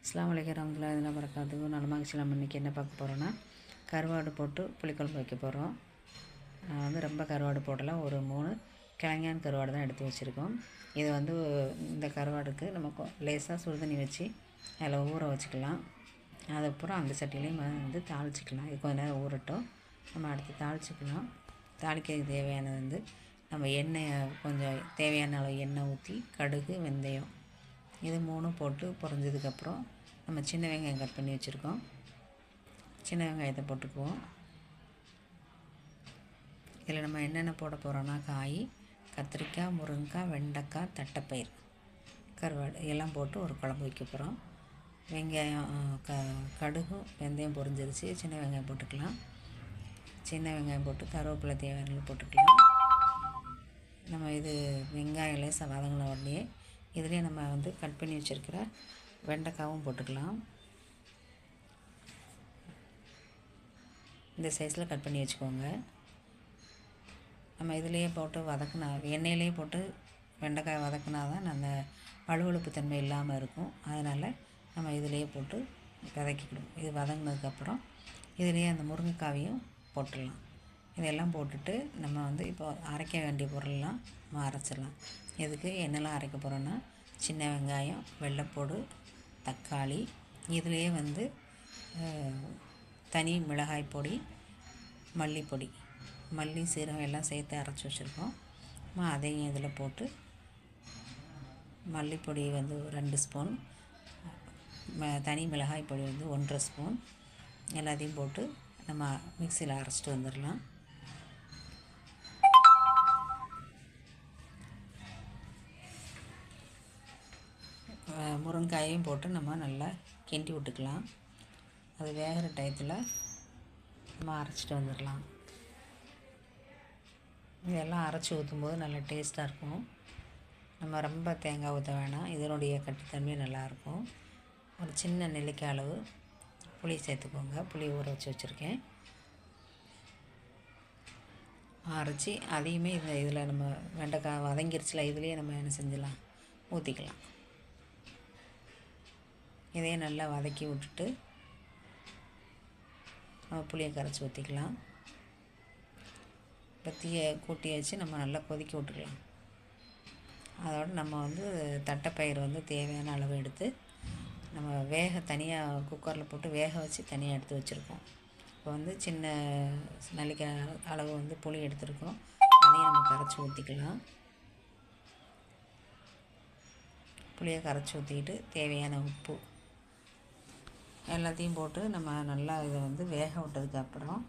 அஸ்ஸலாமு அலைக்கும் வரஹ்மத்துல்லாஹி வபரகாத்துஹு. நலமாகிச்சு. நம்ம இன்றைக்கி என்ன பார்க்க போகிறோன்னா, கருவாடு போட்டு புளிக்குழம்பு வைக்க போகிறோம். ரொம்ப கருவாடு போடலாம். ஒரு 3 கிழங்கான் கருவாடு தான் எடுத்து வச்சுருக்கோம். இது இந்த கருவாடுக்கு நம்ம லேசாக சுடுதண்ணி வச்சு அதில் ஊற வச்சுக்கலாம். அதுக்கப்புறம் அந்த சட்டிலையும் தாளிச்சிக்கலாம். இது கொஞ்சம் நேரம் ஊறட்டும். நம்ம அடுத்து தாளிச்சிக்கலாம். தாளிக்கிறதுக்கு தேவையானது நம்ம எண்ணெயை கொஞ்சம் தேவையான அளவு எண்ணெய் ஊற்றி கடுகு, வெந்தயம் இது 3 போட்டு பொரிஞ்சதுக்கப்புறம் நம்ம சின்ன வெங்காயம் கட் பண்ணி வச்சுருக்கோம். சின்ன வெங்காயத்தை போட்டுக்குவோம். இதில் நம்ம என்னென்ன போட போகிறோன்னா, காய், கத்திரிக்காய், முருங்கைக்காய், வெண்டைக்காய், தட்டைப்பயிர், கருவாடு எல்லாம் போட்டு ஒரு குழம்பு வைக்க போகிறோம். வெங்காயம் கடுகும் வெந்தயம் பொரிஞ்சிருச்சு. சின்ன வெங்காயம் போட்டுக்கலாம். சின்ன வெங்காயம் போட்டு கருவேப்பிலை தேவையான போட்டுக்கலாம். நம்ம வெங்காயம் லேசாக வதங்கின உடனே இதுலேயே நம்ம கட் பண்ணி வச்சுருக்கிற வெண்டைக்காவும் போட்டுக்கலாம். இந்த சைஸில் கட் பண்ணி வச்சுக்கோங்க. நம்ம இதிலையே போட்டு எண்ணெயிலேயே போட்டு வெண்டைக்காய் வதக்கினா தான் அந்த வழுவழுப்பு தன்மை இல்லாமல் இருக்கும். அதனால் நம்ம இதிலையே போட்டு வதக்கிக்கணும். இது வதங்கினதுக்கப்புறம் இதிலையே அந்த முருங்கைக்காவையும் போட்டுடலாம். இதெல்லாம் போட்டுட்டு நம்ம இப்போ அரைக்க வேண்டிய பொருள்லாம் நம்ம அரைச்சிடலாம். இதுக்கு என்னெல்லாம் அரைக்க போகிறோன்னா, சின்ன வெங்காயம், வெள்ளைப்பூடு, தக்காளி, இதுலேயே தனி மிளகாய் பொடி, மல்லிப்பொடி, மல்லி, சீரகம் எல்லாம் சேர்த்து அரைச்சி வச்சுருக்கோம். அதையும் இதில் போட்டு மல்லிப்பொடி 2 ஸ்பூன், தனி மிளகாய் பொடி 1.5 ஸ்பூன் எல்லாத்தையும் போட்டு நம்ம மிக்சியில் அரைச்சிட்டு வந்துடலாம். முருங்காயையும் போட்டு நம்ம நல்லா கிண்டி விட்டுக்கலாம். அது வேகிற டயத்தில் நம்ம அரைச்சிட்டு வந்துடலாம். இதெல்லாம் அரைச்சி ஊற்றும்போது நல்லா டேஸ்ட்டாக இருக்கும். நம்ம ரொம்ப தேங்காய் ஊற்ற வேணாம். இதனுடைய கட்டுத்தன்மை நல்லாயிருக்கும். ஒரு சின்ன நெல்லிக்காய் அளவு புளி சேர்த்துக்கோங்க. புளி ஊற வச்சுருக்கேன். அரைச்சி அதையுமே இதில் நம்ம வெண்டைக்காய் வதங்கிருச்சுல, இதுலேயே நம்ம என்ன செஞ்சிடலாம், ஊற்றிக்கலாம். இதையே நல்லா வதக்கி விட்டுட்டு நம்ம புளியை கரைச்சி ஊற்றிக்கலாம். தீயை கூட்டி வச்சு நம்ம நல்லா கொதிக்க விட்டுக்கலாம். அதோடு நம்ம தட்டைப்பயிர் தேவையான அளவு எடுத்து நம்ம தனியாக குக்கரில் போட்டு வேக வச்சு தனியாக எடுத்து வச்சுருக்கோம். இப்போ சின்ன நெல்லிக்காய் அளவு புளி எடுத்துருக்கோம். அதையும் நம்ம கரைச்சி ஊற்றிக்கலாம். புளியை கரைச்சி ஊற்றிக்கிட்டு தேவையான உப்பு எல்லாத்தையும் போட்டு நம்ம நல்லா இதை வேக விட்டதுக்கப்புறம்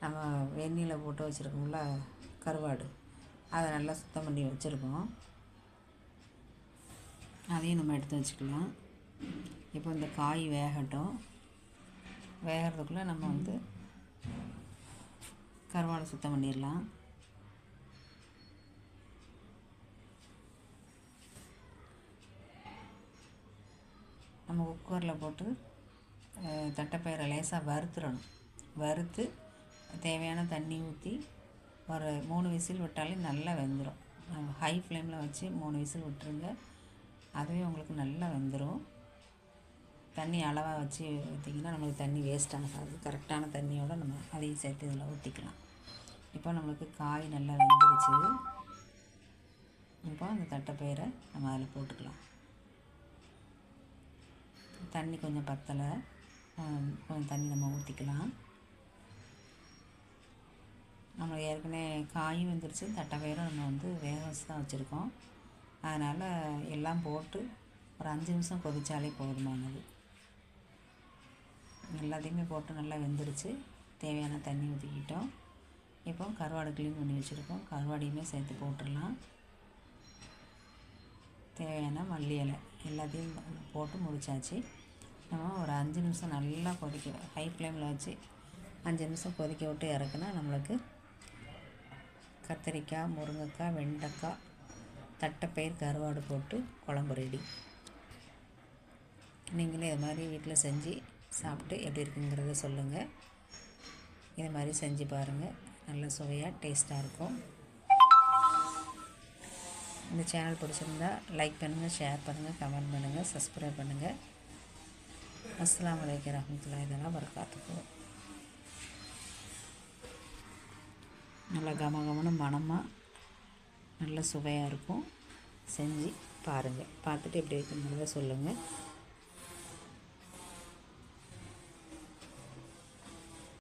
நம்ம வெந்நீரில் போட்டு வச்சுருக்கோம்ல கருவாடு, அதை நல்லா சுத்தம் பண்ணி வச்சுருக்கோம். அதையும் நம்ம எடுத்து வச்சுக்கலாம். இப்போ இந்த காய் வேகட்டும். வேகிறதுக்குள்ளே நம்ம கருவாடை சுத்தம் பண்ணிடலாம். நம்ம குக்கரில் போட்டு தட்டைப்பயிரை லேசாக வறுத்துடணும். வறுத்து தேவையான தண்ணி ஊற்றி ஒரு 3 விசில் விட்டாலே நல்லா வெந்துடும். ஹை ஃப்ளேமில் வச்சு 3 விசில் விட்டுருங்க. அதுவே உங்களுக்கு நல்லா வெந்துடும். தண்ணி அளவாக வச்சு ஊற்றிங்கன்னா நம்மளுக்கு தண்ணி வேஸ்ட் ஆகாது. கரெக்டான தண்ணியோடு நம்ம அதையும் சேர்த்து இதில் ஊற்றிக்கலாம். இப்போ நம்மளுக்கு காய் நல்லா வெந்துருச்சு. இப்போ அந்த தட்டைப்பயிரை நம்ம அதில் போட்டுக்கலாம். தண்ணி கொஞ்சம் பத்தலை, கொஞ்சம் தண்ணி நம்ம ஊற்றிக்கலாம். நம்ம ஏற்கனவே காயும் வெந்துருச்சு, தட்டைப்பயிரும் நம்ம வேக வச்சு தான் வச்சுருக்கோம். அதனால் எல்லாம் போட்டு ஒரு 5 நிமிஷம் கொதித்தாலே போதுமானது. எல்லாத்தையுமே போட்டு நல்லா வெந்துருச்சு. தேவையான தண்ணி ஊற்றிக்கிட்டோம். இப்போ கருவாடு க்ளீன் பண்ணி வச்சுருக்கோம். கருவாடையுமே சேர்த்து போட்டுடலாம். தேவையான மல்லி இலை எல்லாத்தையும் போட்டு முடிச்சாச்சு. நம்ம ஒரு 5 நிமிஷம் நல்லா ஹை ஃப்ளேமில் வச்சு 5 நிமிஷம் கொதிக்க விட்டு இறக்குனா நம்மளுக்கு கத்திரிக்காய், முருங்கைக்காய், வெண்டைக்காய், தட்டைப்பயிர், கருவாடு போட்டு குழம்பு ரெடி. நீங்களே இது மாதிரி வீட்டில் செஞ்சு சாப்பிட்டு எப்படி இருக்குங்கிறத சொல்லுங்கள். இது மாதிரி செஞ்சு பாருங்கள். நல்ல சுவையாக டேஸ்ட்டாக இருக்கும். இந்த சேனல் பிடிச்சிருந்தா லைக் பண்ணுங்கள், ஷேர் பண்ணுங்கள், கமெண்ட் பண்ணுங்கள், சப்ஸ்கிரைப் பண்ணுங்கள். அஸ்ஸலாமு அலைக்கும் வரஹ்மத்துல்லாஹி தஆலா வபரகாத்துஹு. நல்லா கமகமன்னு மணமாக நல்ல சுவையாக இருக்கும். செஞ்சு பாருங்கள். பார்த்துட்டு எப்படி இருக்குங்கிறத சொல்லுங்கள்.